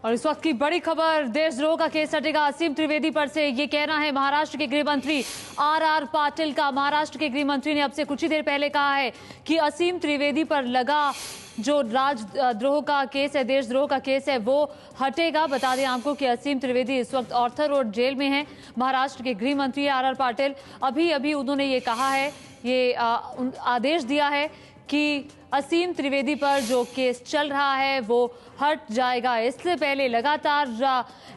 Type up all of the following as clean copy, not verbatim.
और इस वक्त की बड़ी खबर, देशद्रोह का केस हटेगा असीम त्रिवेदी पर से, ये कहना है महाराष्ट्र के गृह मंत्री आर पाटिल का। महाराष्ट्र के गृह मंत्री ने अब से कुछ ही देर पहले कहा है कि असीम त्रिवेदी पर लगा जो राजद्रोह का केस है, देशद्रोह का केस है, वो हटेगा। बता दें आपको कि असीम त्रिवेदी इस वक्त ऑर्थर रोड जेल में है। महाराष्ट्र के गृह मंत्री आर पाटिल अभी उन्होंने ये कहा है, ये आदेश दिया है कि असीम त्रिवेदी पर जो केस चल रहा है वो हट जाएगा। इससे पहले लगातार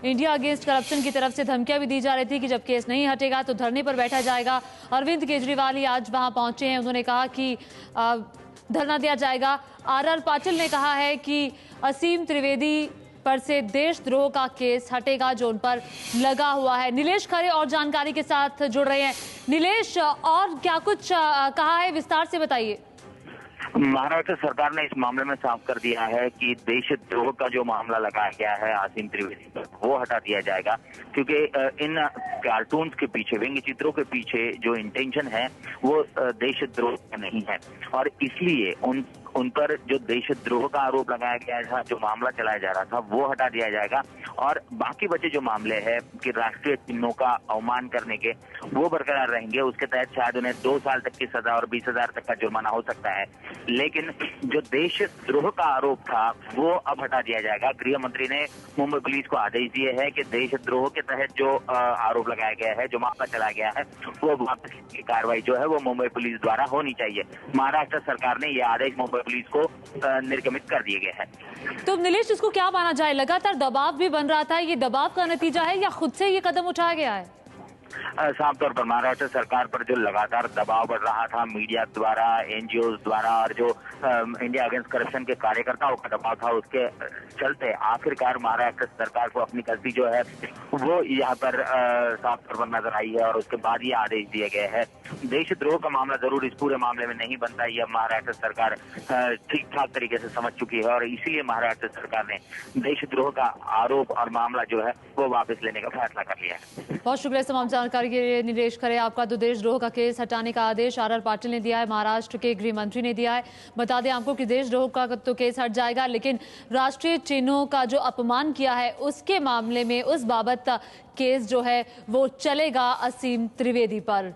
इंडिया अगेंस्ट करप्शन की तरफ से धमकियां भी दी जा रही थी कि जब केस नहीं हटेगा तो धरने पर बैठा जाएगा। अरविंद केजरीवाल ही आज वहां पहुंचे हैं, उन्होंने कहा कि धरना दिया जाएगा। आर पाटिल ने कहा है कि असीम त्रिवेदी पर से देशद्रोह का केस हटेगा जो उन पर लगा हुआ है। नीलेश खरे और जानकारी के साथ जुड़ रहे हैं। नीलेश, और क्या कुछ कहा है, विस्तार से बताइए। महाराष्ट्र सरकार ने इस मामले में साफ कर दिया है कि देशद्रोह का जो मामला लगाया गया है आसिम त्रिवेदी पर, वो हटा दिया जाएगा, क्योंकि इन कार्टून्स के पीछे, व्यंग्य चित्रों के पीछे जो इंटेंशन है वो देशद्रोह का नहीं है, और इसलिए उन पर जो देशद्रोह का आरोप लगाया गया था, जो मामला चलाया जा रहा था, वो हटा दिया जाएगा। और बाकी बचे जो मामले हैं कि राष्ट्रीय चिन्हों का अवमान करने के, वो बरकरार रहेंगे। उसके तहत शायद उन्हें 2 साल तक की सजा और 20,000 तक का जुर्माना हो सकता है, लेकिन जो देशद्रोह का आरोप था वो अब हटा दिया जाएगा। गृह मंत्री ने मुंबई पुलिस को आदेश दिए हैं कि देशद्रोह के तहत जो आरोप लगाया गया है, जो मामला चलाया गया है, वो वापस की कार्रवाई जो है वो मुंबई पुलिस द्वारा होनी चाहिए। महाराष्ट्र सरकार ने यह आदेश मुंबई पुलिस को निर्गमित कर दिए गए हैं। तो नीलेश, इसको क्या माना जाए? लगातार दबाव भी बन रहा था, ये दबाव का नतीजा है या खुद से ये कदम उठाया गया है? साफ तौर पर महाराष्ट्र सरकार पर जो लगातार दबाव बढ़ रहा था मीडिया द्वारा, एनजीओ द्वारा, और जो इंडिया अगेंस्ट करप्शन के कार्यकर्ताओं का दबाव था, उसके चलते आखिरकार महाराष्ट्र सरकार को अपनी गलती जो है वो यहाँ पर साफ तौर पर नजर आई है, और उसके बाद ये आदेश दिए गए हैं। देशद्रोह का मामला जरूर इस पूरे मामले में नहीं बनता, यह महाराष्ट्र सरकार ठीक ठाक तरीके से समझ चुकी है, और इसीलिए महाराष्ट्र सरकार ने देशद्रोह का आरोप और मामला जो है वो वापस लेने का फैसला कर लिया है। बहुत शुक्रिया तमाम जानकारी के लिए नीलेश खरे। आपका तो देशद्रोह का केस हटाने का आदेश आर पाटिल ने दिया है, महाराष्ट्र के गृह मंत्री ने दिया है। बता दें आपको कि देशद्रोह का तो केस हट जाएगा, लेकिन राष्ट्रीय चिन्हों का जो अपमान किया है उसके मामले में, उस बाबत केस जो है वो चलेगा असीम त्रिवेदी पर।